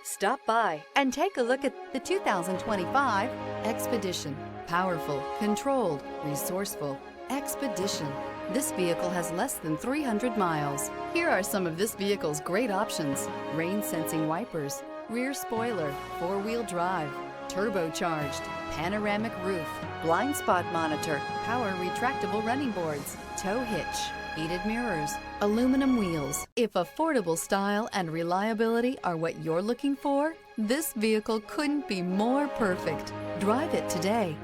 Stop by and take a look at the 2025 Expedition. Powerful, controlled, resourceful. Expedition. This vehicle has less than 300 miles. Here are some of this vehicle's great options: rain-sensing wipers, rear spoiler, four-wheel drive, turbocharged, panoramic roof, blind spot monitor, power retractable running boards, tow hitch, heated mirrors, aluminum wheels. If affordable style and reliability are what you're looking for, this vehicle couldn't be more perfect. Drive it today.